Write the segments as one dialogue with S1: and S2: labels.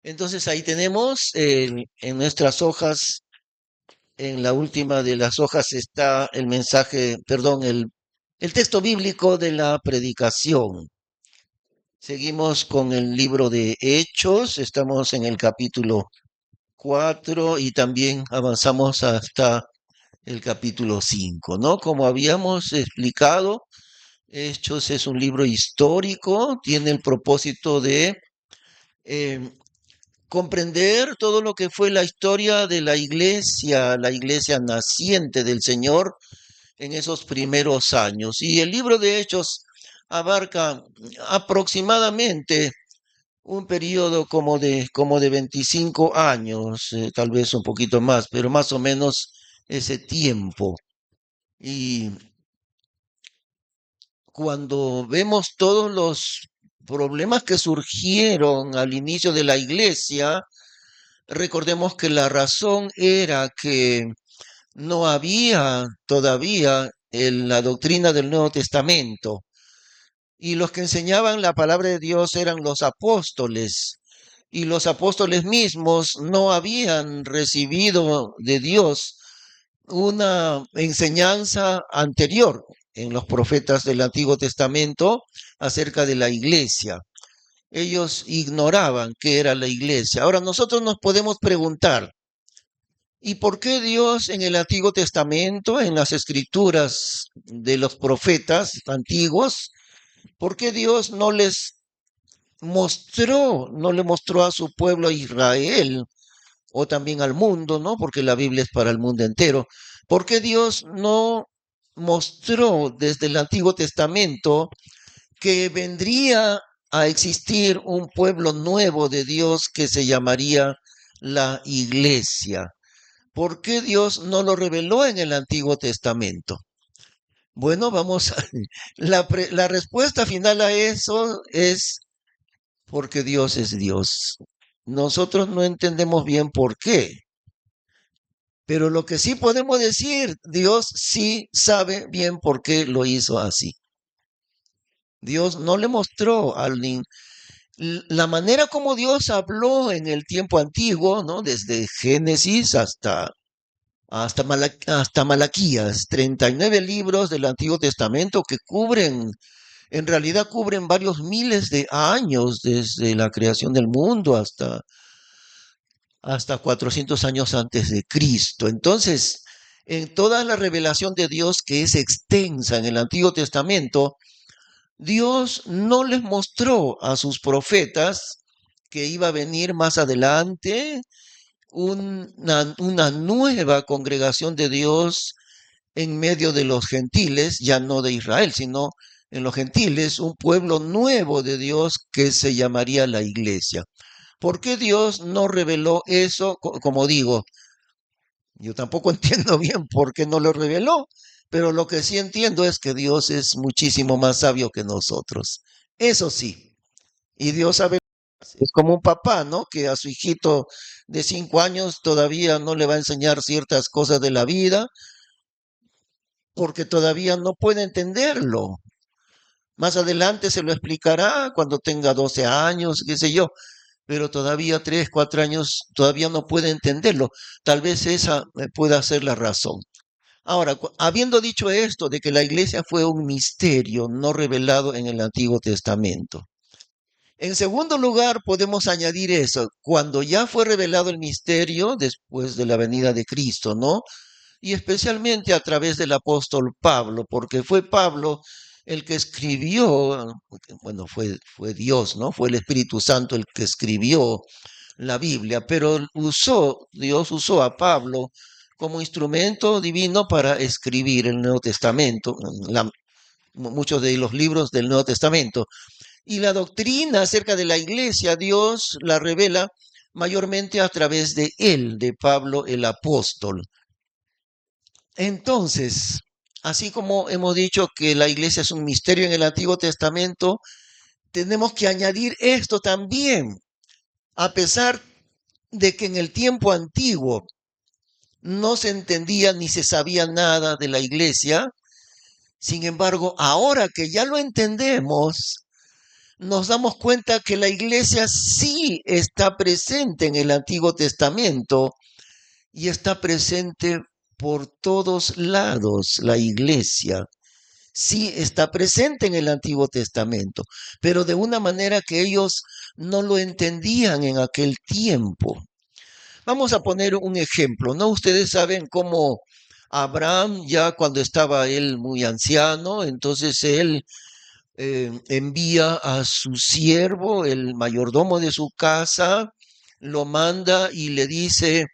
S1: Entonces ahí tenemos en nuestras hojas, en la última de las hojas está el mensaje, perdón, el texto bíblico de la predicación. Seguimos con el libro de Hechos, estamos en el capítulo 4 y también avanzamos hasta el capítulo 5, ¿no? Como habíamos explicado, Hechos es un libro histórico, tiene el propósito de eh, comprender todo lo que fue la historia de la iglesia naciente del Señor en esos primeros años. Y el libro de Hechos abarca aproximadamente un periodo como de 25 años, tal vez un poquito más, pero más o menos ese tiempo. Y cuando vemos todos los problemas que surgieron al inicio de la iglesia, recordemos que la razón era que no había todavía la doctrina del Nuevo Testamento y los que enseñaban la palabra de Dios eran los apóstoles y los apóstoles mismos no habían recibido de Dios una enseñanza anterior en los profetas del Antiguo Testamento acerca de la iglesia. Ellos ignoraban qué era la iglesia. Ahora nosotros nos podemos preguntar, ¿y por qué Dios en el Antiguo Testamento, en las escrituras de los profetas antiguos, por qué Dios no le mostró a su pueblo a Israel o también al mundo, ¿no? Porque la Biblia es para el mundo entero. ¿Por qué Dios no mostró desde el Antiguo Testamento que vendría a existir un pueblo nuevo de Dios que se llamaría la iglesia? ¿Por qué Dios no lo reveló en el Antiguo Testamento? Bueno, vamos a, la respuesta final a eso es porque Dios es Dios. Nosotros no entendemos bien por qué, pero lo que sí podemos decir, Dios sí sabe bien por qué lo hizo así. Dios no le mostró la manera como Dios habló en el tiempo antiguo, ¿no? Desde Génesis hasta Malaquías, 39 libros del Antiguo Testamento que en realidad cubren varios miles de años desde la creación del mundo hasta 400 años antes de Cristo. Entonces, en toda la revelación de Dios que es extensa en el Antiguo Testamento, Dios no les mostró a sus profetas que iba a venir más adelante una nueva congregación de Dios en medio de los gentiles, ya no de Israel, sino en los gentiles, un pueblo nuevo de Dios que se llamaría la iglesia. ¿Por qué Dios no reveló eso? Como digo, yo tampoco entiendo bien por qué no lo reveló, pero lo que sí entiendo es que Dios es muchísimo más sabio que nosotros. Eso sí, y Dios sabe, es como un papá, ¿no? Que a su hijito de 5 años todavía no le va a enseñar ciertas cosas de la vida porque todavía no puede entenderlo. Más adelante se lo explicará cuando tenga 12 años, qué sé yo, pero todavía 3, 4 años todavía no puede entenderlo. Tal vez esa pueda ser la razón. Ahora, habiendo dicho esto de que la iglesia fue un misterio no revelado en el Antiguo Testamento. En segundo lugar, podemos añadir eso, cuando ya fue revelado el misterio después de la venida de Cristo, ¿no? Y especialmente a través del apóstol Pablo, porque fue Pablo el que escribió, bueno, fue Dios, ¿no? Fue el Espíritu Santo el que escribió la Biblia, pero Dios usó a Pablo como instrumento divino para escribir el Nuevo Testamento, muchos de los libros del Nuevo Testamento. Y la doctrina acerca de la iglesia, Dios la revela mayormente a través de él, de Pablo el apóstol. Entonces, así como hemos dicho que la iglesia es un misterio en el Antiguo Testamento, tenemos que añadir esto también. A pesar de que en el tiempo antiguo no se entendía ni se sabía nada de la iglesia, sin embargo, ahora que ya lo entendemos, nos damos cuenta que la iglesia sí está presente en el Antiguo Testamento y está presente por todos lados. La iglesia sí está presente en el Antiguo Testamento, pero de una manera que ellos no lo entendían en aquel tiempo. Vamos a poner un ejemplo, ¿no? Ustedes saben cómo Abraham, ya cuando estaba él muy anciano, entonces él envía a su siervo, el mayordomo de su casa, lo manda y le dice,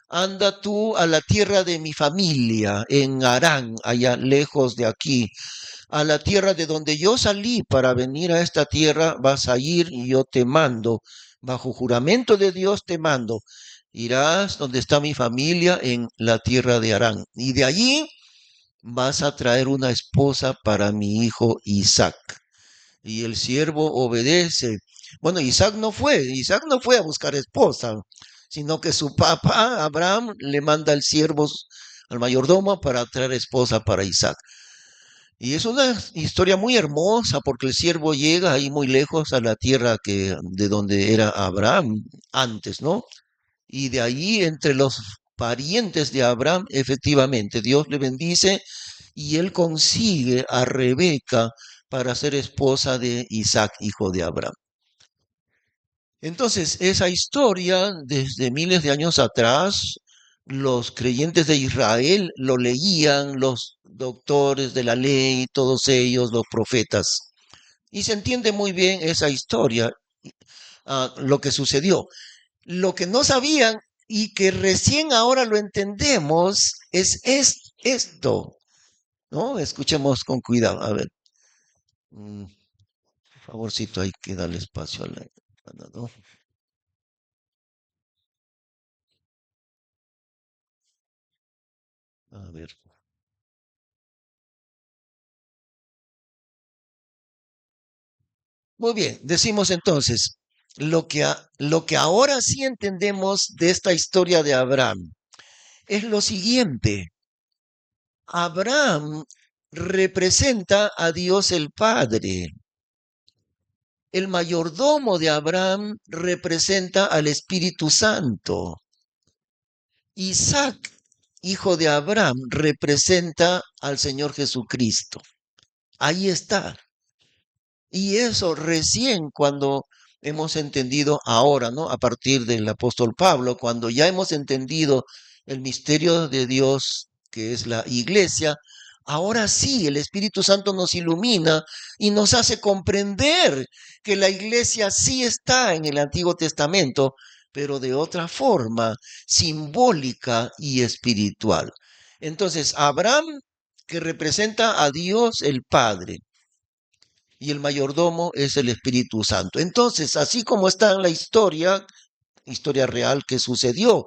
S1: anda tú a la tierra de mi familia, en Harán, allá lejos de aquí, a la tierra de donde yo salí para venir a esta tierra, vas a ir y yo te mando, bajo juramento de Dios te mando. Irás donde está mi familia en la tierra de Harán. Y de allí vas a traer una esposa para mi hijo Isaac. Y el siervo obedece. Bueno, Isaac no fue a buscar esposa, sino que su papá, Abraham, le manda al siervo, al mayordomo, para traer esposa para Isaac. Y es una historia muy hermosa porque el siervo llega ahí muy lejos a la tierra de donde era Abraham antes, ¿no? Y de ahí entre los parientes de Abraham, efectivamente, Dios le bendice y él consigue a Rebeca para ser esposa de Isaac, hijo de Abraham. Entonces, esa historia, desde miles de años atrás, los creyentes de Israel lo leían, los doctores de la ley, todos ellos, los profetas. Y se entiende muy bien esa historia, lo que sucedió. Lo que no sabían y que recién ahora lo entendemos es esto, ¿no? Escuchemos con cuidado. A ver, por favorcito, hay que darle espacio a la, ¿no? A ver. Muy bien, decimos entonces, lo que ahora sí entendemos de esta historia de Abraham es lo siguiente. Abraham representa a Dios el Padre. El mayordomo de Abraham representa al Espíritu Santo. Isaac, hijo de Abraham, representa al Señor Jesucristo. Ahí está. Y eso recién cuando hemos entendido ahora, ¿no? A partir del apóstol Pablo, cuando ya hemos entendido el misterio de Dios, que es la iglesia, ahora sí, el Espíritu Santo nos ilumina y nos hace comprender que la iglesia sí está en el Antiguo Testamento, pero de otra forma, simbólica y espiritual. Entonces, Abraham, que representa a Dios el Padre, y el mayordomo es el Espíritu Santo. Entonces, así como está en la historia, historia real que sucedió,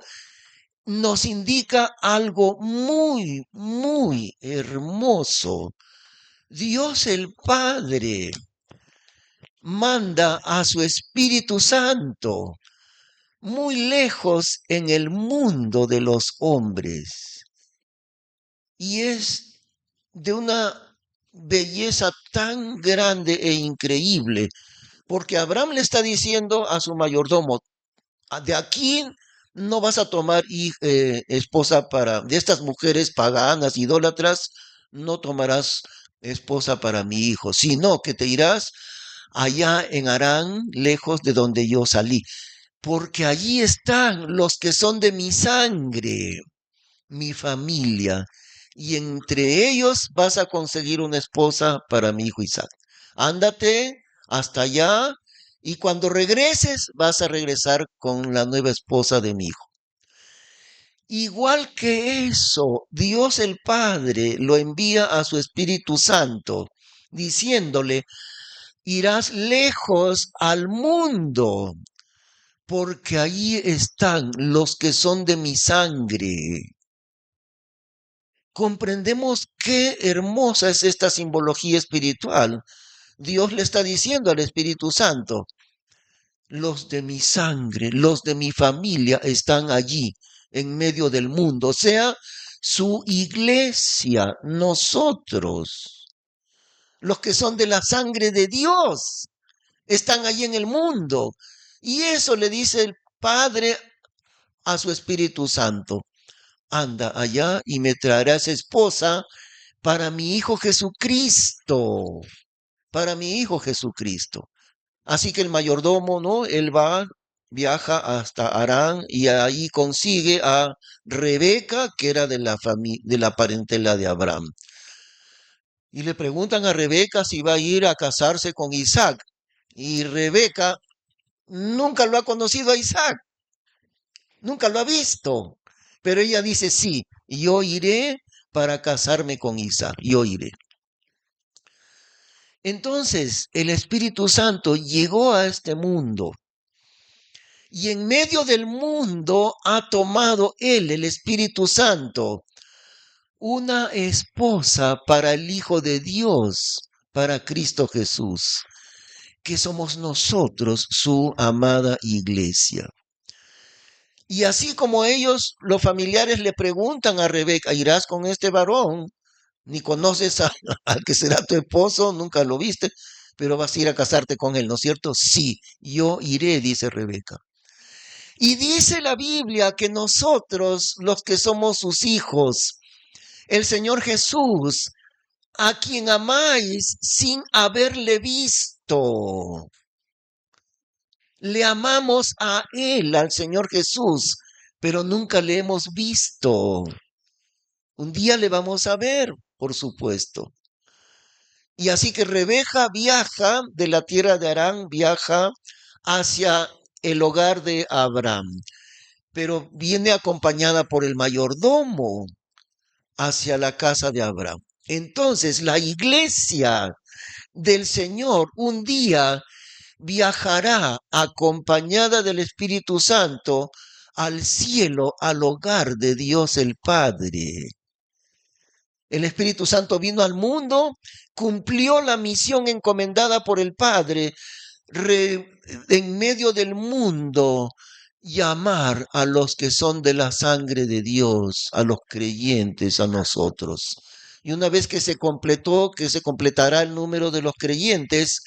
S1: nos indica algo muy, muy hermoso. Dios el Padre manda a su Espíritu Santo muy lejos en el mundo de los hombres. Y es de una belleza tan grande e increíble porque Abraham le está diciendo a su mayordomo, de aquí no vas a tomar esposa de estas mujeres paganas, idólatras, no tomarás esposa para mi hijo, sino que te irás allá en Harán, lejos de donde yo salí, porque allí están los que son de mi sangre, mi familia, y entre ellos vas a conseguir una esposa para mi hijo Isaac. Ándate hasta allá y cuando regreses vas a regresar con la nueva esposa de mi hijo. Igual que eso, Dios el Padre lo envía a su Espíritu Santo, diciéndole, irás lejos al mundo, porque allí están los que son de mi sangre. Comprendemos qué hermosa es esta simbología espiritual. Dios le está diciendo al Espíritu Santo, los de mi sangre, los de mi familia están allí, en medio del mundo, o sea, su iglesia, nosotros, los que son de la sangre de Dios, están allí en el mundo. Y eso le dice el Padre a su Espíritu Santo. Anda allá y me traerás esposa para mi Hijo Jesucristo, para mi Hijo Jesucristo. Así que el mayordomo, ¿no? Él va, viaja hasta Harán y ahí consigue a Rebeca, que era de la parentela de Abraham. Y le preguntan a Rebeca si va a ir a casarse con Isaac. Y Rebeca nunca lo ha conocido a Isaac, nunca lo ha visto. Pero ella dice, sí, yo iré para casarme con Isaac, yo iré. Entonces el Espíritu Santo llegó a este mundo y en medio del mundo ha tomado él, el Espíritu Santo, una esposa para el Hijo de Dios, para Cristo Jesús, que somos nosotros, su amada iglesia. Y así como ellos, los familiares le preguntan a Rebeca, ¿irás con este varón? Ni conoces al que será tu esposo, nunca lo viste, pero vas a ir a casarte con él, ¿no es cierto? Sí, yo iré, dice Rebeca. Y dice la Biblia que nosotros, los que somos sus hijos, el Señor Jesús, a quien amáis sin haberle visto, le amamos a Él, al Señor Jesús, pero nunca le hemos visto. Un día le vamos a ver, por supuesto. Y así que Rebeca viaja de la tierra de Harán, viaja hacia el hogar de Abraham, pero viene acompañada por el mayordomo hacia la casa de Abraham. Entonces la iglesia del Señor un día viajará acompañada del Espíritu Santo al cielo, al hogar de Dios el Padre. El Espíritu Santo vino al mundo, cumplió la misión encomendada por el Padre, en medio del mundo, llamar a los que son de la sangre de Dios, a los creyentes, a nosotros. Y una vez que se completó, que se completará el número de los creyentes,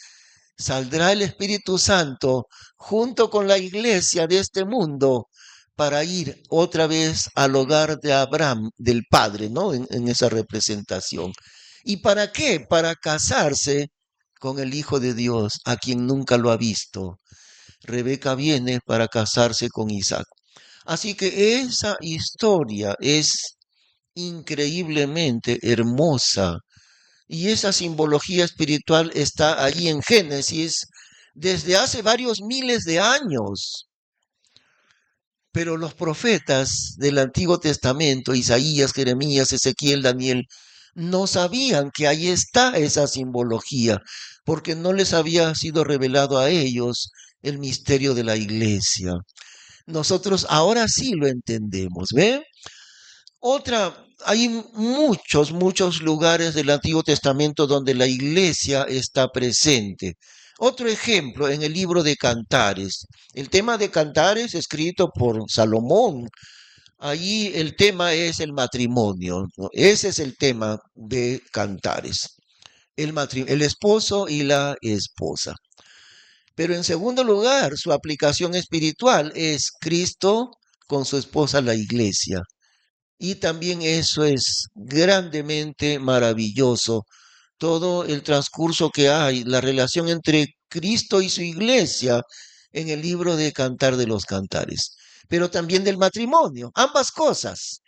S1: saldrá el Espíritu Santo junto con la iglesia de este mundo para ir otra vez al hogar de Abraham, del Padre, ¿no? En esa representación. ¿Y para qué? Para casarse con el Hijo de Dios, a quien nunca lo ha visto. Rebeca viene para casarse con Isaac. Así que esa historia es increíblemente hermosa y esa simbología espiritual está allí en Génesis desde hace varios miles de años. Pero los profetas del Antiguo Testamento, Isaías, Jeremías, Ezequiel, Daniel, no sabían que ahí está esa simbología, porque no les había sido revelado a ellos el misterio de la iglesia. Nosotros ahora sí lo entendemos, ¿ve? Hay muchos lugares del Antiguo Testamento donde la iglesia está presente. Otro ejemplo en el libro de Cantares. El tema de Cantares, escrito por Salomón, allí el tema es el matrimonio, ¿no? Ese es el tema de Cantares. El esposo y la esposa. Pero en segundo lugar, su aplicación espiritual es Cristo con su esposa, la iglesia. Y también eso es grandemente maravilloso. Todo el transcurso que hay, la relación entre Cristo y su iglesia en el libro de Cantar de los Cantares. Pero también del matrimonio, ambas cosas,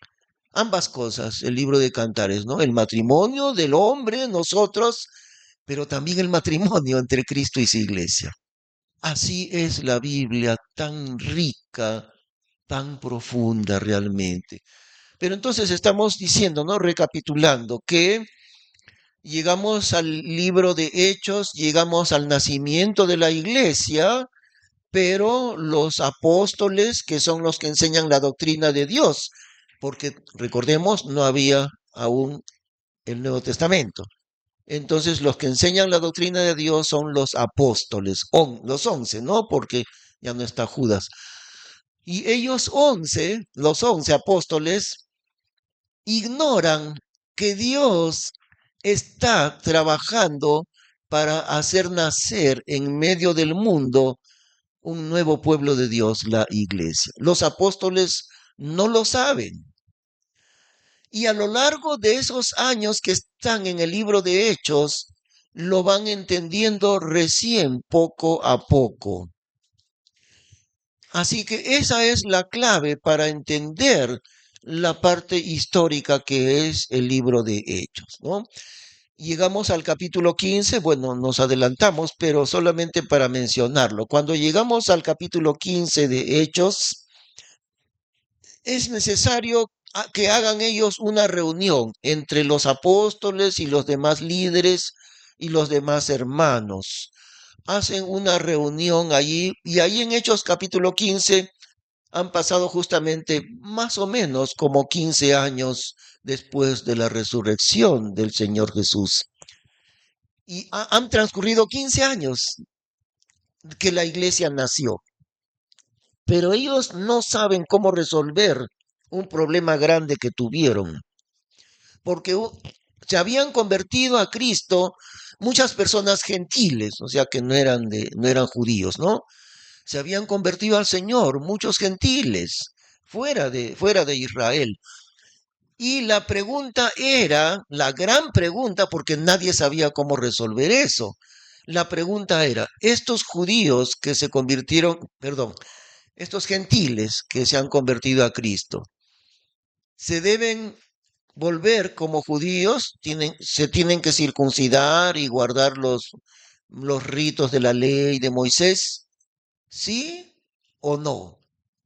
S1: el libro de Cantares, ¿no? El matrimonio del hombre, nosotros, pero también el matrimonio entre Cristo y su iglesia. Así es la Biblia, tan rica, tan profunda realmente. Pero entonces estamos diciendo, ¿no? Recapitulando, que llegamos al libro de Hechos, llegamos al nacimiento de la iglesia, pero los apóstoles, que son los que enseñan la doctrina de Dios, porque recordemos, no había aún el Nuevo Testamento. Entonces los que enseñan la doctrina de Dios son los apóstoles, los 11, ¿no? Porque ya no está Judas. Y ellos 11, los 11 apóstoles, ignoran que Dios está trabajando para hacer nacer en medio del mundo un nuevo pueblo de Dios, la iglesia. Los apóstoles no lo saben. Y a lo largo de esos años que están en el libro de Hechos, lo van entendiendo recién poco a poco. Así que esa es la clave para entender la parte histórica que es el libro de Hechos, ¿no? Llegamos al capítulo 15, bueno, nos adelantamos, pero solamente para mencionarlo. Cuando llegamos al capítulo 15 de Hechos, es necesario que hagan ellos una reunión entre los apóstoles y los demás líderes y los demás hermanos. Hacen una reunión allí y ahí en Hechos capítulo 15 han pasado justamente más o menos como 15 años después de la resurrección del Señor Jesús. Y han transcurrido 15 años que la iglesia nació, pero ellos no saben cómo resolver un problema grande que tuvieron, porque se habían convertido a Cristo muchas personas gentiles, o sea que no eran judíos, ¿no? Se habían convertido al Señor muchos gentiles fuera de Israel. Y la pregunta era, la gran pregunta, porque nadie sabía cómo resolver eso. La pregunta era, estos judíos que se convirtieron, perdón, estos gentiles que se han convertido a Cristo, ¿se deben volver como judíos? ¿Se tienen que circuncidar y guardar los ritos de la ley de Moisés? ¿Sí o no?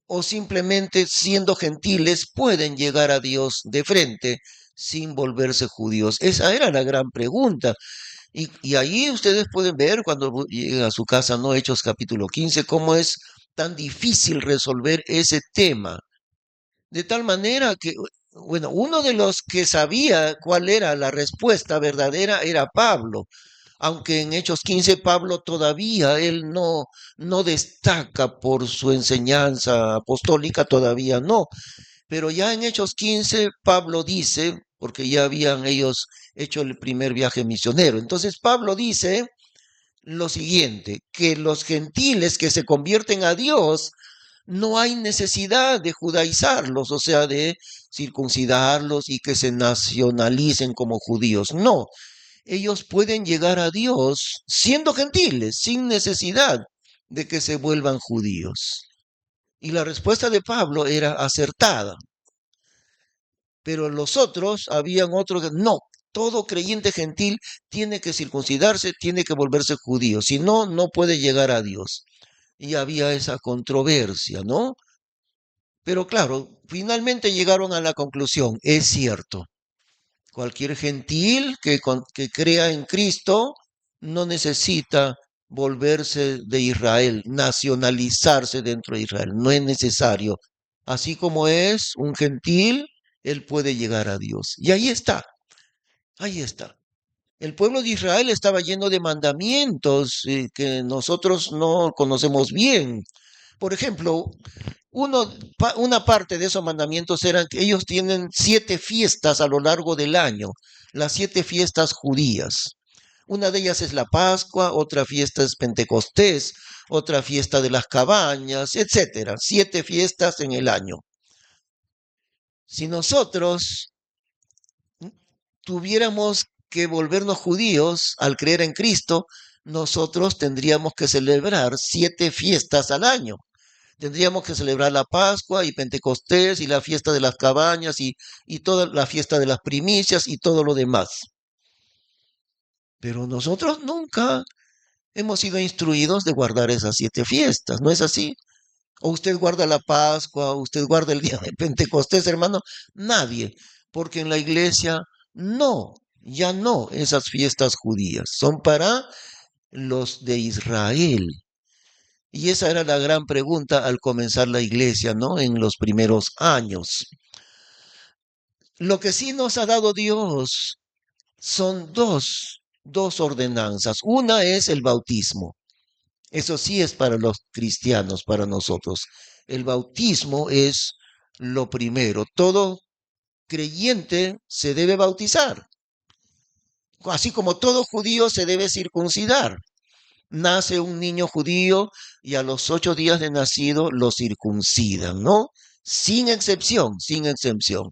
S1: ¿O simplemente siendo gentiles pueden llegar a Dios de frente sin volverse judíos? Esa era la gran pregunta. Y ahí ustedes pueden ver cuando lleguen a su casa, ¿no? Hechos capítulo 15, cómo es tan difícil resolver ese tema. De tal manera que, bueno, uno de los que sabía cuál era la respuesta verdadera era Pablo, aunque en Hechos 15 Pablo todavía, él no destaca por su enseñanza apostólica, todavía no, pero ya en Hechos 15 Pablo dice, porque ya habían ellos hecho el primer viaje misionero, entonces Pablo dice lo siguiente, que los gentiles que se convierten a Dios, no hay necesidad de judaizarlos, o sea, de circuncidarlos y que se nacionalicen como judíos. No, ellos pueden llegar a Dios siendo gentiles, sin necesidad de que se vuelvan judíos. Y la respuesta de Pablo era acertada, pero los otros, habían otros que no, todo creyente gentil tiene que circuncidarse, tiene que volverse judío, si no, no puede llegar a Dios. Y había esa controversia, ¿no? Pero claro, finalmente llegaron a la conclusión, es cierto, cualquier gentil que crea en Cristo no necesita volverse de Israel, nacionalizarse dentro de Israel. No es necesario. Así como es un gentil, él puede llegar a Dios. Y ahí está, ahí está. El pueblo de Israel estaba lleno de mandamientos que nosotros no conocemos bien. Por ejemplo, una parte de esos mandamientos eran que ellos tienen 7 fiestas a lo largo del año, las 7 fiestas judías. Una de ellas es la Pascua, otra fiesta es Pentecostés, otra fiesta de las cabañas, etcétera. 7 fiestas en el año. Si nosotros tuviéramos que volvernos judíos al creer en Cristo, nosotros tendríamos que celebrar 7 fiestas al año. Tendríamos que celebrar la Pascua y Pentecostés y la fiesta de las cabañas y toda la fiesta de las primicias y todo lo demás. Pero nosotros nunca hemos sido instruidos de guardar esas 7 fiestas, ¿no es así? O usted guarda la Pascua, o usted guarda el día de Pentecostés, hermano. Nadie, porque en la iglesia no, ya no, esas fiestas judías son para los de Israel. Y esa era la gran pregunta al comenzar la iglesia, ¿no? En los primeros años. Lo que sí nos ha dado Dios son dos ordenanzas. Una es el bautismo. Eso sí es para los cristianos, para nosotros. El bautismo es lo primero. Todo creyente se debe bautizar. Así como todo judío se debe circuncidar. Nace un niño judío y a los 8 días de nacido lo circuncidan, ¿no? Sin excepción, sin excepción.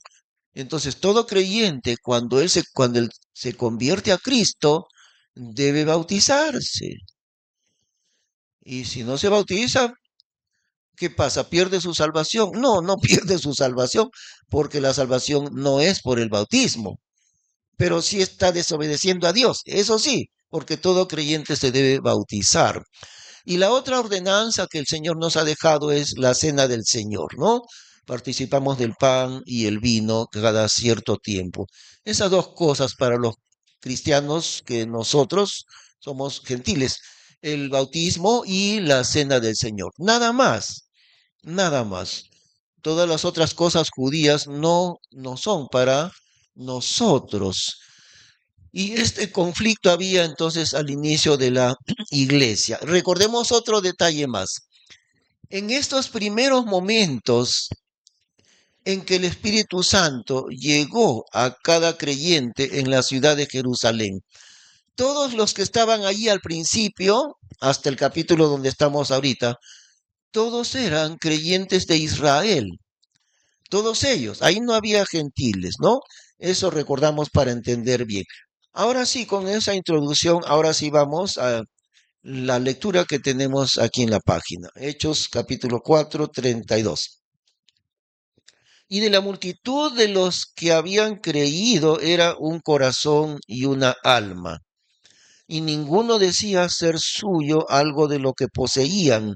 S1: Entonces, todo creyente, cuando él se convierte a Cristo, debe bautizarse. Y si no se bautiza, ¿qué pasa? ¿Pierde su salvación? No, no pierde su salvación, porque la salvación no es por el bautismo, pero sí está desobedeciendo a Dios, eso sí, porque todo creyente se debe bautizar. Y la otra ordenanza que el Señor nos ha dejado es la cena del Señor, ¿no? Participamos del pan y el vino cada cierto tiempo. Esas dos cosas para los cristianos que nosotros somos gentiles, el bautismo y la cena del Señor. Nada más, nada más. Todas las otras cosas judías no son para nosotros. Y este conflicto había entonces al inicio de la iglesia. Recordemos otro detalle más. En estos primeros momentos en que el Espíritu Santo llegó a cada creyente en la ciudad de Jerusalén, todos los que estaban allí al principio, hasta el capítulo donde estamos ahorita, todos eran creyentes de Israel. Todos ellos. Ahí no había gentiles, ¿no? Eso recordamos para entender bien. Ahora sí, con esa introducción, ahora sí vamos a la lectura que tenemos aquí en la página. Hechos capítulo 4, 32. Y de la multitud de los que habían creído era un corazón y una alma. Y ninguno decía ser suyo algo de lo que poseían,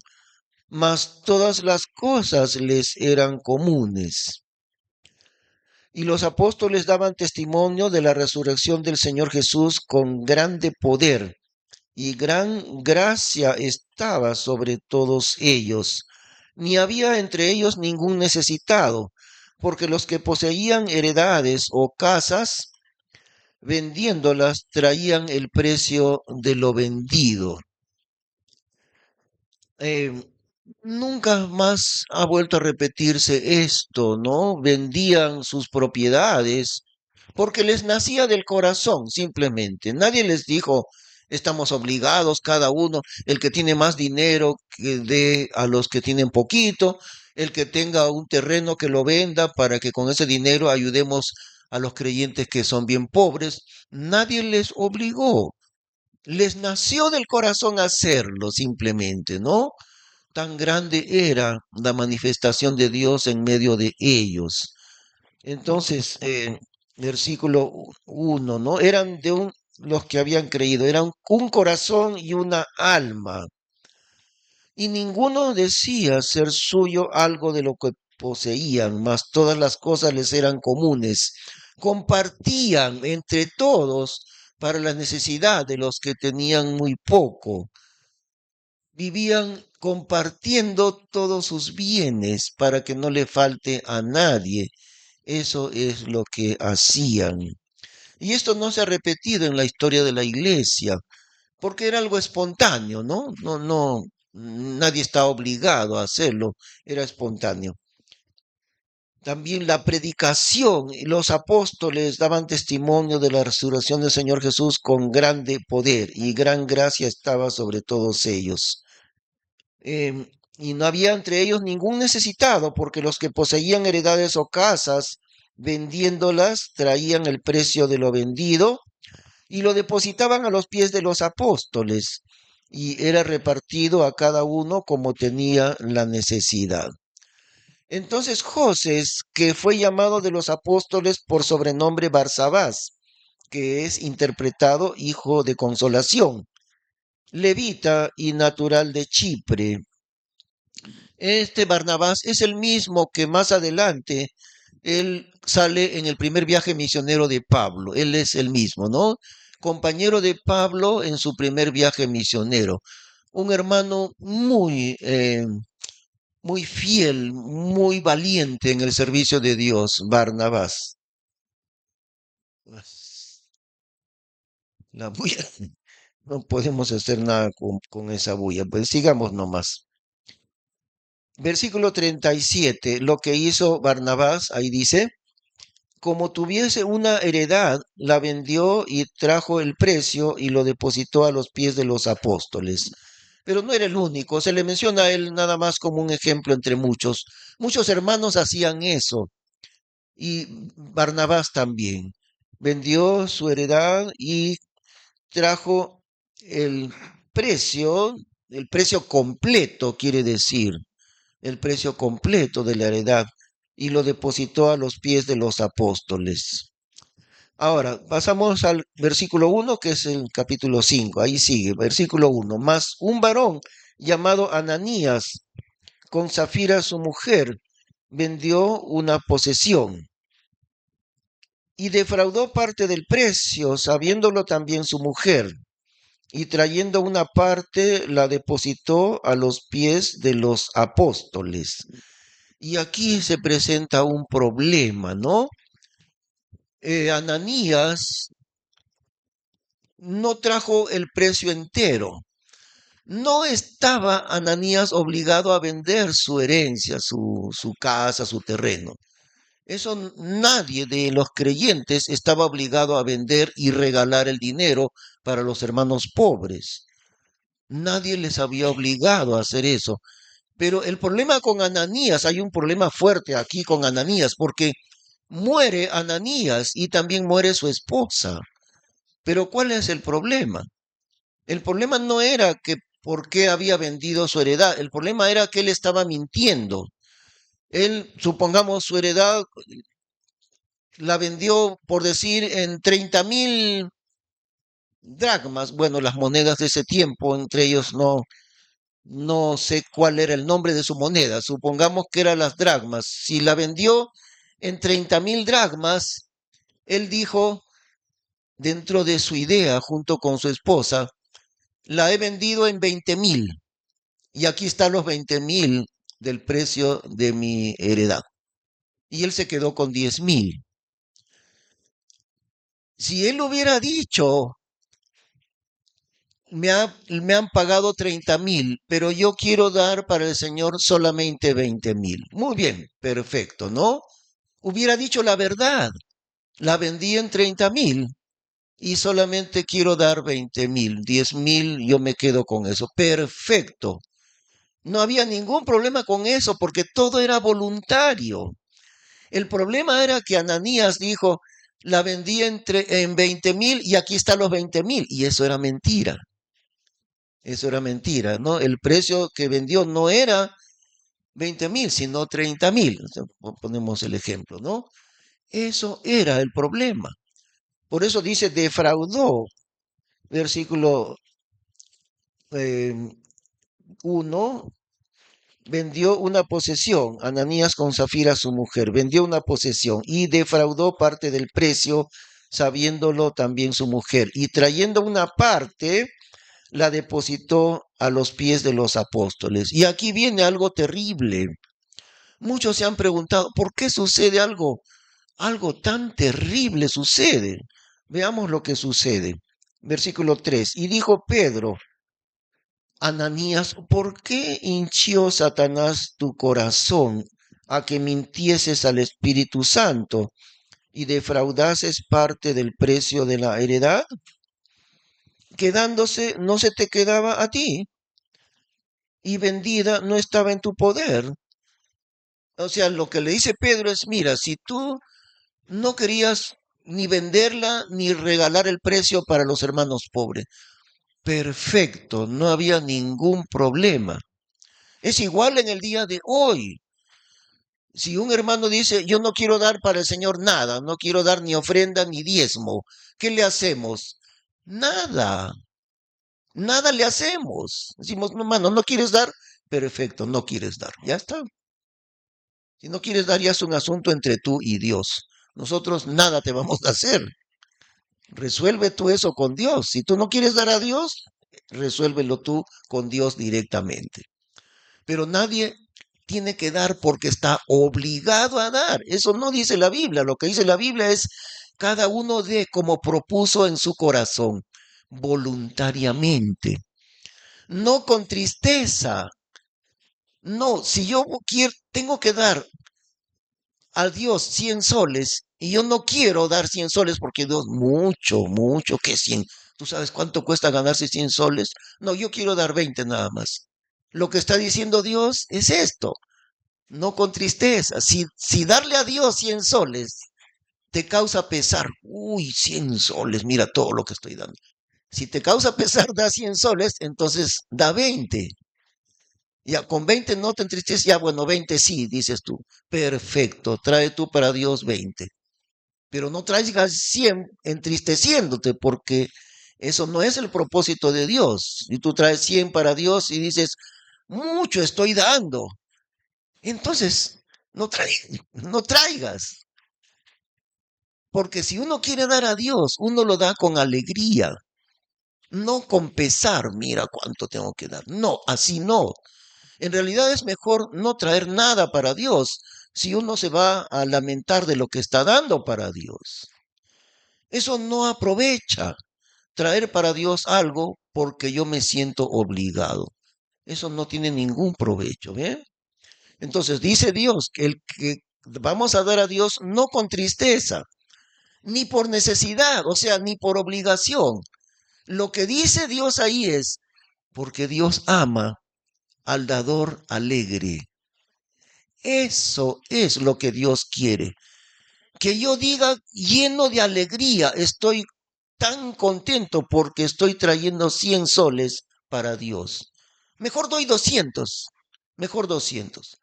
S1: mas todas las cosas les eran comunes. Y los apóstoles daban testimonio de la resurrección del Señor Jesús con grande poder, y gran gracia estaba sobre todos ellos. Ni había entre ellos ningún necesitado, porque los que poseían heredades o casas, vendiéndolas, traían el precio de lo vendido. eh, Nunca más ha vuelto a repetirse esto, ¿no? Vendían sus propiedades porque les nacía del corazón, simplemente. Nadie les dijo, estamos obligados cada uno, el que tiene más dinero que dé a los que tienen poquito, el que tenga un terreno que lo venda para que con ese dinero ayudemos a los creyentes que son bien pobres. Nadie les obligó. Les nació del corazón hacerlo simplemente, ¿no? Tan grande era la manifestación de Dios en medio de ellos. Entonces, versículo 1, ¿no? Eran los que habían creído, eran un corazón y una alma. Y ninguno decía ser suyo algo de lo que poseían, mas todas las cosas les eran comunes. Compartían entre todos para la necesidad de los que tenían muy poco. Vivían compartiendo todos sus bienes para que no le falte a nadie. Eso es lo que hacían. Y esto no se ha repetido en la historia de la iglesia, porque era algo espontáneo, ¿no? Nadie está obligado a hacerlo, era espontáneo. También la predicación y los apóstoles daban testimonio de la resurrección del Señor Jesús con grande poder y gran gracia estaba sobre todos ellos. Y no había entre ellos ningún necesitado, porque los que poseían heredades o casas, vendiéndolas, traían el precio de lo vendido y lo depositaban a los pies de los apóstoles, y era repartido a cada uno como tenía la necesidad. Entonces José, que fue llamado de los apóstoles por sobrenombre Barsabás, que es interpretado hijo de consolación, levita y natural de Chipre. Este Barnabás es el mismo que más adelante él sale en el primer viaje misionero de Pablo. Él es el mismo, ¿no? Compañero de Pablo en su primer viaje misionero. Un hermano muy fiel, muy valiente en el servicio de Dios, Barnabás. La bulla, no podemos hacer nada con esa bulla. Pues sigamos nomás. Versículo 37, lo que hizo Barnabás, ahí dice, como tuviese una heredad, la vendió y trajo el precio y lo depositó a los pies de los apóstoles. Pero no era el único, se le menciona a él nada más como un ejemplo entre muchos. Muchos hermanos hacían eso y Barnabás también. Vendió su heredad y trajo el el precio completo, quiere decir, el precio completo de la heredad y lo depositó a los pies de los apóstoles. Ahora, pasamos al versículo 1, que es el capítulo 5. Ahí sigue, versículo 1. Mas un varón llamado Ananías, con Zafira su mujer, vendió una posesión y defraudó parte del precio, sabiéndolo también su mujer, y trayendo una parte la depositó a los pies de los apóstoles. Y aquí se presenta un problema, ¿no? Ananías no trajo el precio entero. No estaba Ananías obligado a vender su herencia, su casa, su terreno. Eso nadie de los creyentes estaba obligado a vender y regalar el dinero para los hermanos pobres. Nadie les había obligado a hacer eso. Pero el problema con Ananías, hay un problema fuerte aquí con Ananías, porque muere Ananías y también muere su esposa. Pero ¿cuál es el problema? El problema no era que por qué había vendido su heredad, el problema era que él estaba mintiendo. Él, supongamos, su heredad la vendió, por decir, en 30.000 dracmas. Bueno, las monedas de ese tiempo, entre ellos no sé cuál era el nombre de su moneda. Supongamos que eran las dracmas. Si la vendió en 30.000 dracmas, él dijo, dentro de su idea, junto con su esposa, la he vendido en 20.000. Y aquí están los 20.000 del precio de mi heredad. Y él se quedó con 10.000. Si él hubiera dicho, me han pagado 30.000, pero yo quiero dar para el Señor solamente 20.000. Muy bien, perfecto, ¿no? Hubiera dicho la verdad. La vendí en 30.000 y solamente quiero dar 20.000. 10.000, yo me quedo con eso. Perfecto. No había ningún problema con eso porque todo era voluntario. El problema era que Ananías dijo, la vendí en 20.000 y aquí están los 20.000. Y eso era mentira. Eso era mentira, ¿no? El precio que vendió no era 20.000, sino 30.000. O sea, ponemos el ejemplo, ¿no? Eso era el problema. Por eso dice, defraudó, versículo 1, vendió una posesión, Ananías con Zafira su mujer, vendió una posesión y defraudó parte del precio, sabiéndolo también su mujer, y trayendo una parte, la depositó a los pies de los apóstoles. Y aquí viene algo terrible. Muchos se han preguntado, ¿por qué sucede algo tan terrible sucede? Veamos lo que sucede. Versículo 3. Y dijo Pedro, Ananías, ¿por qué hinchió Satanás tu corazón a que mintieses al Espíritu Santo y defraudases parte del precio de la heredad? Quedándose, no se te quedaba a ti, y vendida no estaba en tu poder. O sea, lo que le dice Pedro es, mira, si tú no querías ni venderla ni regalar el precio para los hermanos pobres, perfecto, no había ningún problema. Es igual en el día de hoy. Si un hermano dice, yo no quiero dar para el Señor nada, no quiero dar ni ofrenda ni diezmo, ¿qué le hacemos? Nada, nada le hacemos. Decimos, no, hermano, ¿no quieres dar? Perfecto, no quieres dar. Ya está. Si no quieres dar, ya es un asunto entre tú y Dios. Nosotros nada te vamos a hacer. Resuelve tú eso con Dios. Si tú no quieres dar a Dios, resuélvelo tú con Dios directamente. Pero nadie tiene que dar porque está obligado a dar. Eso no dice la Biblia. Lo que dice la Biblia es cada uno dé como propuso en su corazón, voluntariamente, no con tristeza. No, si yo quiero, tengo que dar a Dios 100 soles Y yo no quiero dar 100 soles porque Dios, mucho, mucho, que 100. ¿Tú sabes cuánto cuesta ganarse 100 soles? No, yo quiero dar 20 nada más. Lo que está diciendo Dios es esto, no con tristeza. Si darle a Dios 100 soles te causa pesar, uy, 100 soles, mira todo lo que estoy dando. Si te causa pesar, da 100 soles, entonces da 20. Ya con 20 no te entristeces, ya bueno, 20 sí, dices tú. Perfecto, trae tú para Dios 20. Pero no traigas 100 entristeciéndote, porque eso no es el propósito de Dios. Y tú traes 100 para Dios y dices, mucho estoy dando. Entonces, no traigas. Porque si uno quiere dar a Dios, uno lo da con alegría, no con pesar, mira cuánto tengo que dar. No, así no. En realidad es mejor no traer nada para Dios si uno se va a lamentar de lo que está dando para Dios. Eso no aprovecha. Traer para Dios algo porque yo me siento obligado. Eso no tiene ningún provecho, ¿bien? Entonces dice Dios que el que vamos a dar a Dios no con tristeza, ni por necesidad, o sea, ni por obligación. Lo que dice Dios ahí es porque Dios ama al dador alegre. Eso es lo que Dios quiere. Que yo diga lleno de alegría, estoy tan contento porque estoy trayendo 100 soles para Dios. Mejor doy 200, mejor 200,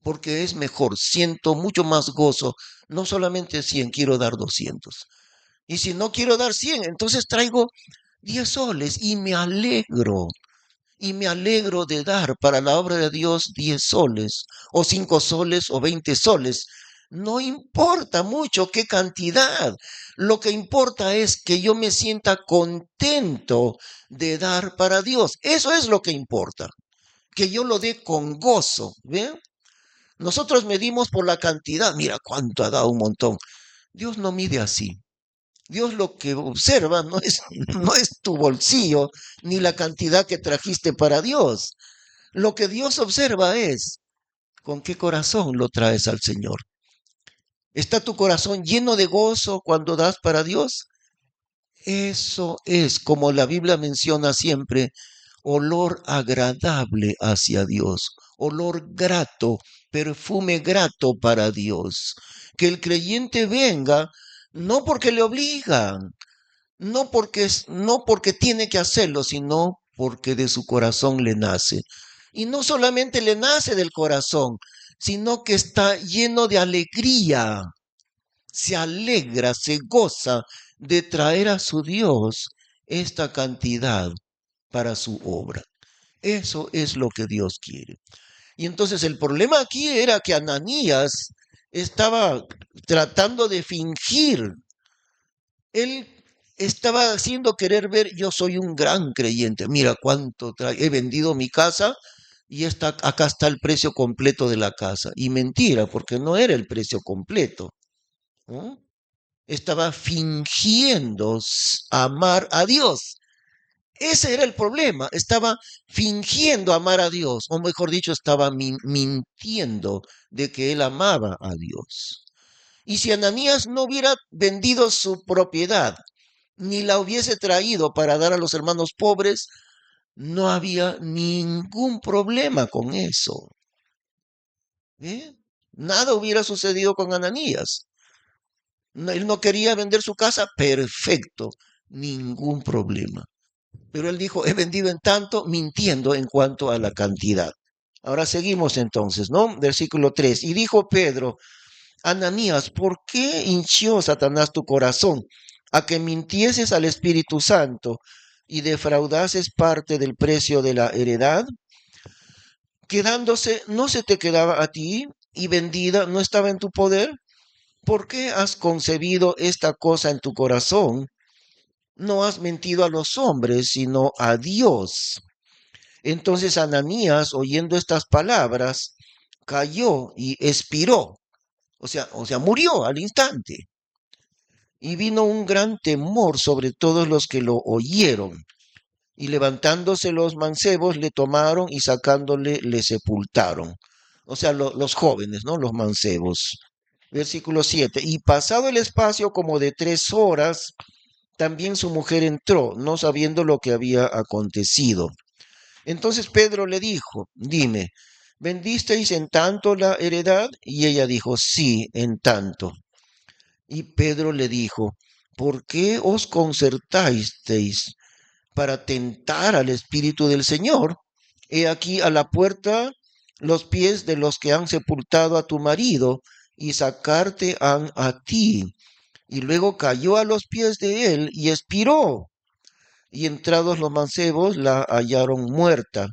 S1: porque es mejor, siento mucho más gozo. No solamente 100, quiero dar 200. Y si no quiero dar 100, entonces traigo 10 soles y me alegro. Y me alegro de dar para la obra de Dios 10 soles, o 5 soles, o 20 soles. No importa mucho qué cantidad. Lo que importa es que yo me sienta contento de dar para Dios. Eso es lo que importa. Que yo lo dé con gozo. ¿Ven? Nosotros medimos por la cantidad. Mira cuánto ha dado, un montón. Dios no mide así. Dios lo que observa no es tu bolsillo ni la cantidad que trajiste para Dios. Lo que Dios observa es con qué corazón lo traes al Señor. ¿Está tu corazón lleno de gozo cuando das para Dios? Eso es, como la Biblia menciona siempre, olor agradable hacia Dios, olor grato, perfume grato para Dios. Que el creyente venga no porque le obligan, no porque tiene que hacerlo, sino porque de su corazón le nace. Y no solamente le nace del corazón, sino que está lleno de alegría, se alegra, se goza de traer a su Dios esta cantidad para su obra. Eso es lo que Dios quiere. Y entonces el problema aquí era que Ananías estaba tratando de fingir. Él estaba haciendo querer ver, yo soy un gran creyente, mira cuánto he vendido mi casa y acá está el precio completo de la casa. Y mentira, porque no era el precio completo, ¿no? Estaba fingiendo amar a Dios. Ese era el problema. Estaba fingiendo amar a Dios, o mejor dicho, estaba mintiendo de que él amaba a Dios. Y si Ananías no hubiera vendido su propiedad, ni la hubiese traído para dar a los hermanos pobres, no había ningún problema con eso. ¿Eh? Nada hubiera sucedido con Ananías. Él no quería vender su casa, perfecto, ningún problema. Pero él dijo, he vendido en tanto, mintiendo en cuanto a la cantidad. Ahora seguimos entonces, ¿no? Versículo 3. Y dijo Pedro, Ananías, ¿por qué hinchió Satanás tu corazón a que mintieses al Espíritu Santo y defraudases parte del precio de la heredad? Quedándose, ¿no se te quedaba a ti y vendida no estaba en tu poder? ¿Por qué has concebido esta cosa en tu corazón? No has mentido a los hombres, sino a Dios. Entonces Ananías, oyendo estas palabras, cayó y expiró, o sea, murió al instante. Y vino un gran temor sobre todos los que lo oyeron. Y levantándose los mancebos, le tomaron y sacándole, le sepultaron. O sea, los jóvenes, ¿no? Los mancebos. Versículo 7. Y pasado el espacio como de 3 horas, también su mujer entró, no sabiendo lo que había acontecido. Entonces Pedro le dijo, dime, ¿vendisteis en tanto la heredad? Y ella dijo, sí, en tanto. Y Pedro le dijo, ¿por qué os concertasteis para tentar al Espíritu del Señor? He aquí a la puerta los pies de los que han sepultado a tu marido y sacarte han a ti. Y luego cayó a los pies de él y expiró. Y entrados los mancebos la hallaron muerta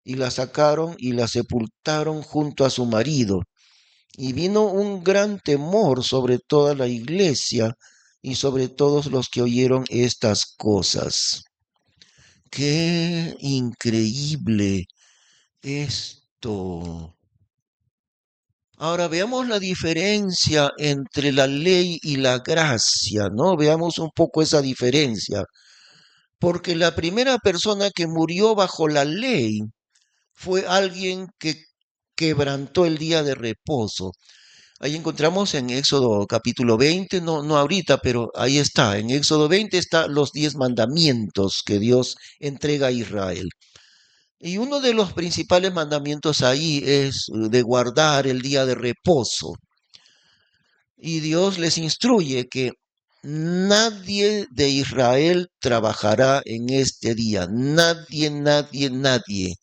S1: y la sacaron y la sepultaron junto a su marido. Y vino un gran temor sobre toda la iglesia y sobre todos los que oyeron estas cosas. ¡Qué increíble esto! Ahora veamos la diferencia entre la ley y la gracia, ¿no? Veamos un poco esa diferencia. Porque la primera persona que murió bajo la ley fue alguien que quebrantó el día de reposo. Ahí encontramos en Éxodo capítulo 20, no ahorita, pero ahí está. En Éxodo 20 están los 10 mandamientos que Dios entrega a Israel. Y uno de los principales mandamientos ahí es de guardar el día de reposo. Y Dios les instruye que nadie de Israel trabajará en este día. Nadie, nadie, nadie.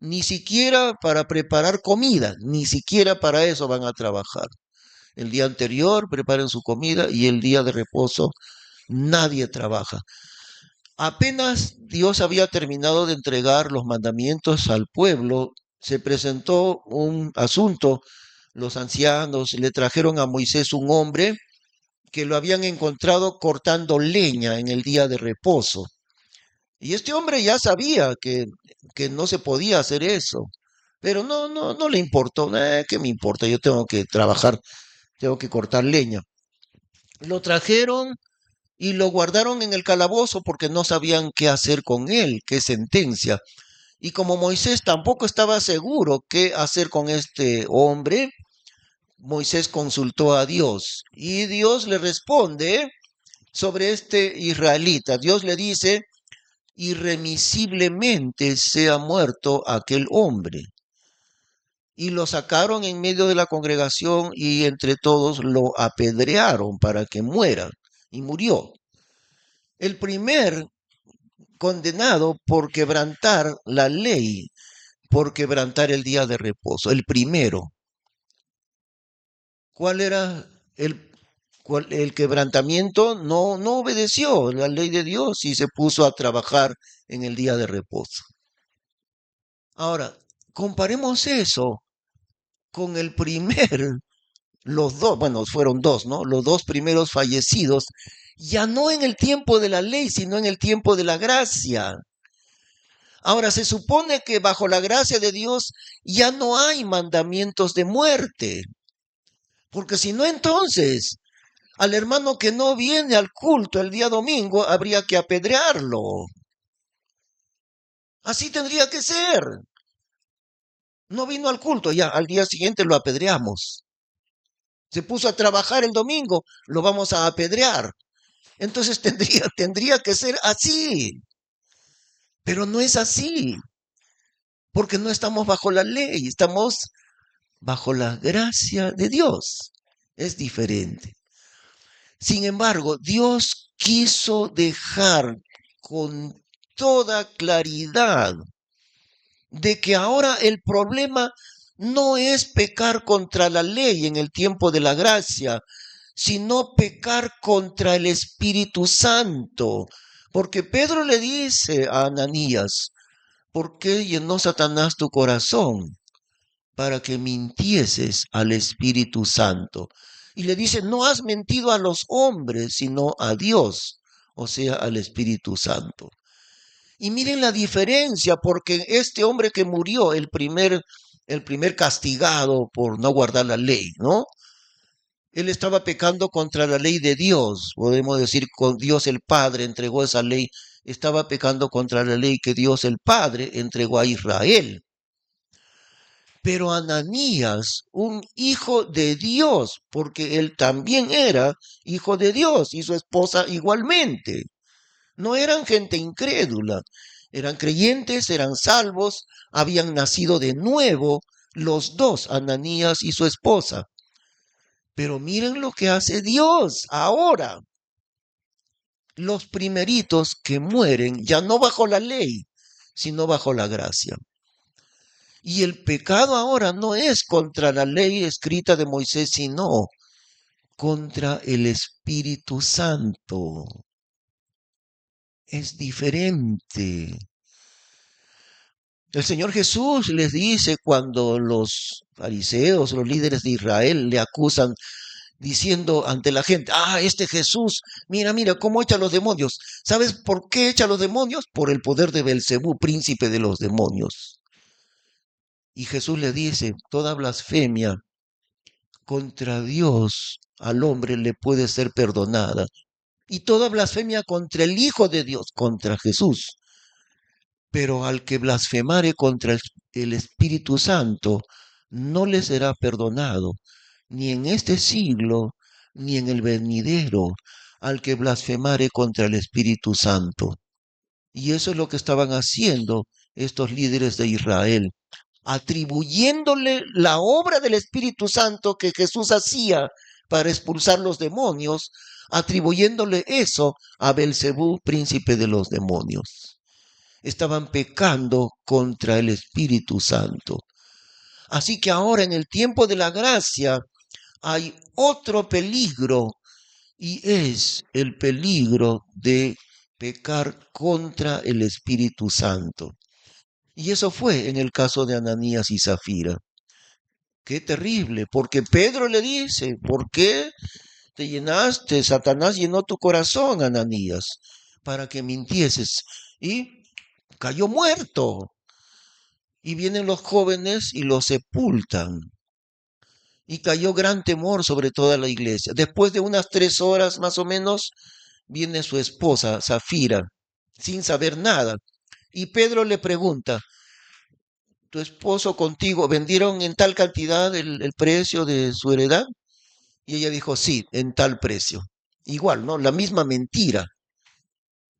S1: Ni siquiera para preparar comida, ni siquiera para eso van a trabajar. El día anterior preparen su comida y el día de reposo nadie trabaja. Apenas Dios había terminado de entregar los mandamientos al pueblo, se presentó un asunto. Los ancianos le trajeron a Moisés un hombre que lo habían encontrado cortando leña en el día de reposo. Y este hombre ya sabía que no se podía hacer eso, pero no le importó. ¿Qué me importa? Yo tengo que trabajar, tengo que cortar leña. Lo trajeron y lo guardaron en el calabozo porque no sabían qué hacer con él, qué sentencia. Y como Moisés tampoco estaba seguro qué hacer con este hombre, Moisés consultó a Dios y Dios le responde sobre este israelita. Dios le dice, irremisiblemente sea muerto aquel hombre. Y lo sacaron en medio de la congregación y entre todos lo apedrearon para que muera. Y murió. El primer condenado por quebrantar la ley, por quebrantar el día de reposo. El primero. ¿Cuál era el quebrantamiento? No obedeció la ley de Dios y se puso a trabajar en el día de reposo. Ahora, comparemos eso con el primer, los dos, bueno, fueron dos, ¿no? Los dos primeros fallecidos, ya no en el tiempo de la ley, sino en el tiempo de la gracia. Ahora, se supone que bajo la gracia de Dios ya no hay mandamientos de muerte, porque si no, entonces, al hermano que no viene al culto el día domingo, habría que apedrearlo. Así tendría que ser. No vino al culto, ya al día siguiente lo apedreamos. Se puso a trabajar el domingo, lo vamos a apedrear. Entonces tendría que ser así. Pero no es así, porque no estamos bajo la ley, estamos bajo la gracia de Dios. Es diferente. Sin embargo, Dios quiso dejar con toda claridad de que ahora el problema no es pecar contra la ley en el tiempo de la gracia, sino pecar contra el Espíritu Santo. Porque Pedro le dice a Ananías, ¿por qué llenó Satanás tu corazón? Para que mintieses al Espíritu Santo. Y le dice, no has mentido a los hombres, sino a Dios, o sea, al Espíritu Santo. Y miren la diferencia, porque este hombre que murió, el primer castigado por no guardar la ley, ¿no? Él estaba pecando contra la ley de Dios, podemos decir, con Dios el Padre entregó esa ley, estaba pecando contra la ley que Dios el Padre entregó a Israel. Pero Ananías, un hijo de Dios, porque él también era hijo de Dios y su esposa igualmente. No eran gente incrédula, eran creyentes, eran salvos, habían nacido de nuevo los dos, Ananías y su esposa. Pero miren lo que hace Dios ahora. Los primeritos que mueren ya no bajo la ley, sino bajo la gracia. Y el pecado ahora no es contra la ley escrita de Moisés, sino contra el Espíritu Santo. Es diferente. El Señor Jesús les dice cuando los fariseos, los líderes de Israel le acusan diciendo ante la gente, este Jesús, mira cómo echa los demonios. ¿Sabes por qué echa los demonios? Por el poder de Belcebú, príncipe de los demonios. Y Jesús le dice, toda blasfemia contra Dios al hombre le puede ser perdonada. Y toda blasfemia contra el Hijo de Dios, contra Jesús. Pero al que blasfemare contra el Espíritu Santo, no le será perdonado, ni en este siglo, ni en el venidero, al que blasfemare contra el Espíritu Santo. Y eso es lo que estaban haciendo estos líderes de Israel, atribuyéndole la obra del Espíritu Santo que Jesús hacía para expulsar los demonios, atribuyéndole eso a Belcebú, príncipe de los demonios. Estaban pecando contra el Espíritu Santo. Así que ahora en el tiempo de la gracia hay otro peligro y es el peligro de pecar contra el Espíritu Santo. Y eso fue en el caso de Ananías y Zafira. Qué terrible, porque Pedro le dice, ¿por qué te llenaste? Satanás llenó tu corazón, Ananías, para que mintieses. Y cayó muerto. Y vienen los jóvenes y lo sepultan. Y cayó gran temor sobre toda la iglesia. Después de unas 3 horas más o menos, viene su esposa, Zafira, sin saber nada. Y Pedro le pregunta, ¿tu esposo contigo vendieron en tal cantidad el precio de su heredad? Y ella dijo, sí, en tal precio. Igual, ¿no? La misma mentira,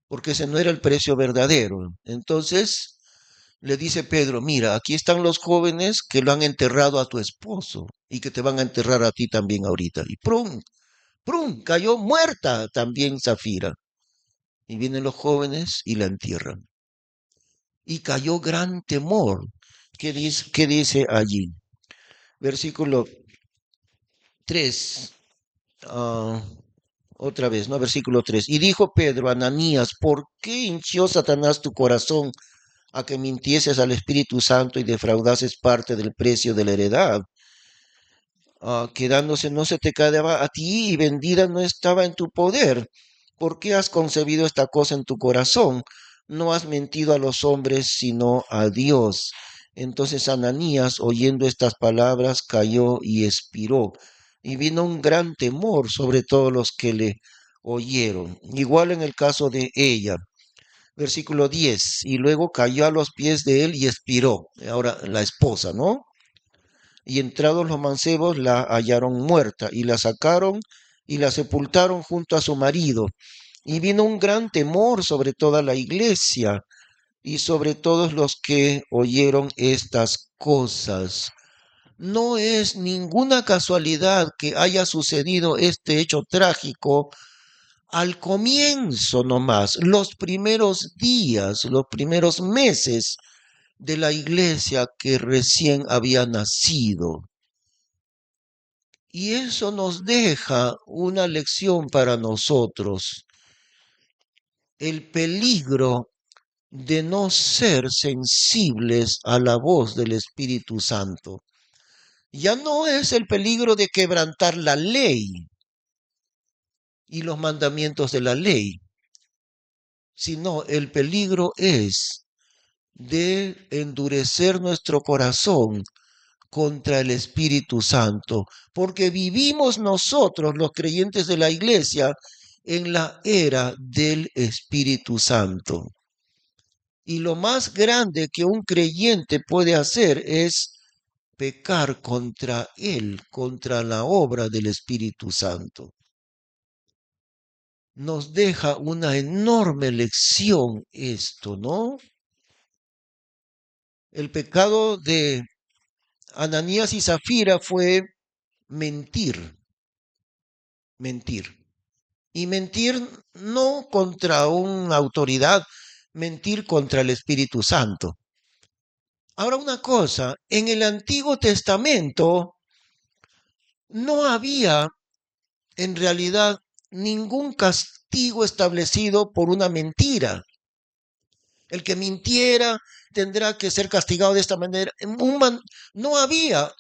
S1: porque ese no era el precio verdadero. Entonces le dice Pedro, mira, aquí están los jóvenes que lo han enterrado a tu esposo y que te van a enterrar a ti también ahorita. Y ¡prum! ¡Prum! Cayó muerta también Zafira. Y vienen los jóvenes y la entierran. Y cayó gran temor. ¿Qué dice allí? Versículo 3. Otra vez, ¿no? Versículo 3. Y dijo Pedro a Ananías, ¿por qué hinchió Satanás tu corazón a que mintieses al Espíritu Santo y defraudases parte del precio de la heredad? Quedándose no se te quedaba a ti y vendida no estaba en tu poder. ¿Por qué has concebido esta cosa en tu corazón? No has mentido a los hombres, sino a Dios. Entonces Ananías, oyendo estas palabras, cayó y expiró. Y vino un gran temor sobre todos los que le oyeron. Igual en el caso de ella. Versículo 10. Y luego cayó a los pies de él y expiró. Ahora la esposa, ¿no? Y entrados los mancebos la hallaron muerta y la sacaron y la sepultaron junto a su marido. Y vino un gran temor sobre toda la iglesia y sobre todos los que oyeron estas cosas. No es ninguna casualidad que haya sucedido este hecho trágico al comienzo nomás, los primeros días, los primeros meses de la iglesia que recién había nacido. Y eso nos deja una lección para nosotros, el peligro de no ser sensibles a la voz del Espíritu Santo. Ya no es el peligro de quebrantar la ley y los mandamientos de la ley, sino el peligro es de endurecer nuestro corazón contra el Espíritu Santo, porque vivimos nosotros, los creyentes de la iglesia, en la era del Espíritu Santo. Y lo más grande que un creyente puede hacer es pecar contra Él, contra la obra del Espíritu Santo. Nos deja una enorme lección esto, ¿no? El pecado de Ananías y Zafira fue mentir, mentir. Y mentir no contra una autoridad, mentir contra el Espíritu Santo. Ahora una cosa, en el Antiguo Testamento no había en realidad ningún castigo establecido por una mentira. El que mintiera tendrá que ser castigado de esta manera. No había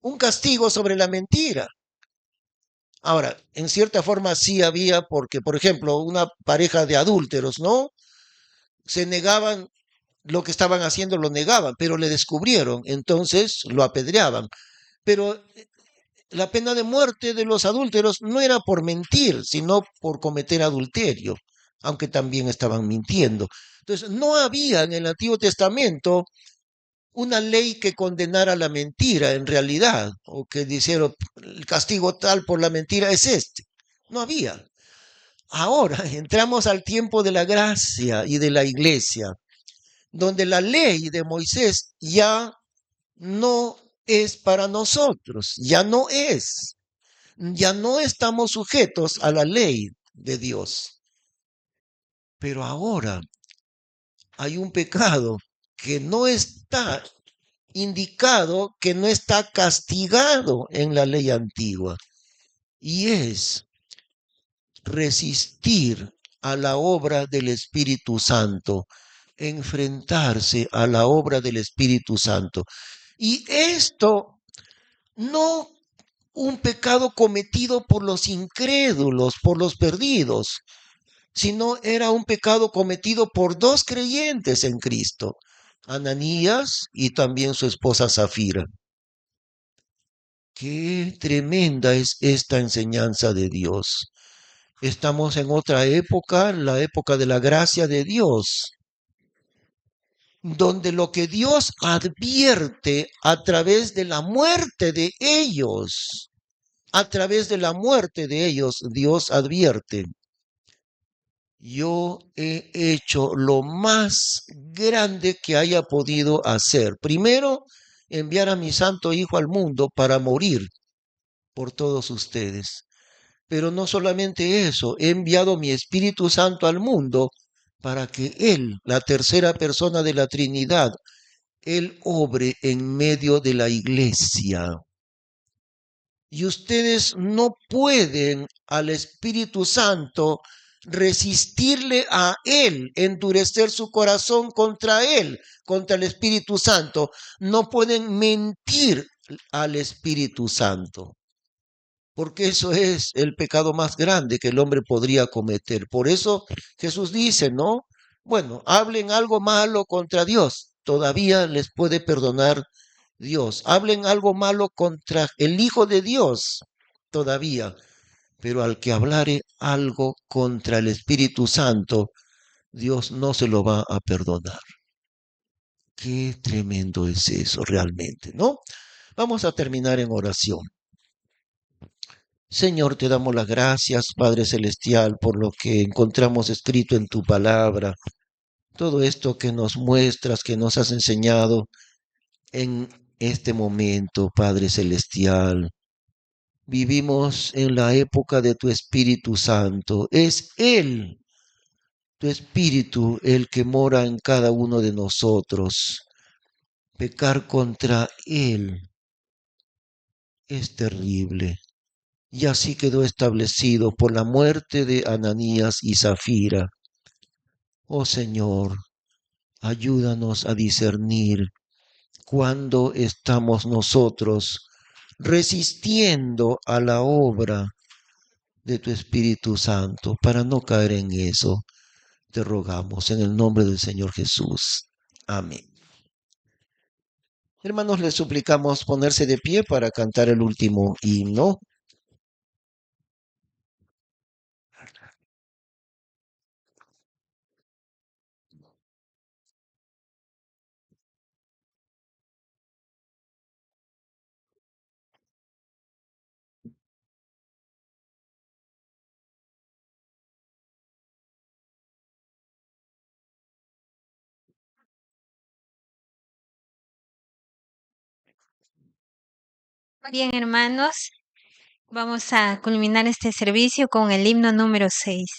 S1: un castigo sobre la mentira. Ahora, en cierta forma sí había, porque, por ejemplo, una pareja de adúlteros, ¿no? Se negaban, lo que estaban haciendo lo negaban, pero le descubrieron, entonces lo apedreaban. Pero la pena de muerte de los adúlteros no era por mentir, sino por cometer adulterio, aunque también estaban mintiendo. Entonces, no había en el Antiguo Testamento una ley que condenara la mentira en realidad, o que dijera el castigo tal por la mentira es este. No había. Ahora entramos al tiempo de la gracia y de la iglesia, donde la ley de Moisés ya no es para nosotros, ya no es. Ya no estamos sujetos a la ley de Dios. Pero ahora hay un pecado que no está indicado, que no está castigado en la ley antigua, y es resistir a la obra del Espíritu Santo, enfrentarse a la obra del Espíritu Santo. Y esto no un pecado cometido por los incrédulos, por los perdidos, sino era un pecado cometido por dos creyentes en Cristo, Ananías y también su esposa Zafira. Qué tremenda es esta enseñanza de Dios. Estamos en otra época, la época de la gracia de Dios, donde lo que Dios advierte a través de la muerte de ellos, a través de la muerte de ellos, Dios advierte: yo he hecho lo más grande que haya podido hacer. Primero, enviar a mi santo Hijo al mundo para morir por todos ustedes. Pero no solamente eso, he enviado mi Espíritu Santo al mundo para que Él, la tercera persona de la Trinidad, Él obre en medio de la iglesia. Y ustedes no pueden al Espíritu Santo resistirle a Él, endurecer su corazón contra Él, contra el Espíritu Santo. No pueden mentir al Espíritu Santo, porque eso es el pecado más grande que el hombre podría cometer. Por eso Jesús dice, ¿no? Bueno, hablen algo malo contra Dios, todavía les puede perdonar Dios. Hablen algo malo contra el Hijo de Dios, todavía. Pero al que hablare algo contra el Espíritu Santo, Dios no se lo va a perdonar. Qué tremendo es eso realmente, ¿no? Vamos a terminar en oración. Señor, te damos las gracias, Padre Celestial, por lo que encontramos escrito en tu palabra, todo esto que nos muestras, que nos has enseñado en este momento, Padre Celestial. Vivimos en la época de tu Espíritu Santo. Es Él, tu Espíritu, el que mora en cada uno de nosotros. Pecar contra Él es terrible. Y así quedó establecido por la muerte de Ananías y Zafira. Oh Señor, ayúdanos a discernir cuando estamos nosotros resistiendo a la obra de tu Espíritu Santo para no caer en eso. Te rogamos en el nombre del Señor Jesús. Amén. Hermanos, les suplicamos ponerse de pie para cantar el último himno.
S2: Bien, hermanos, vamos a culminar este servicio con el himno número 6.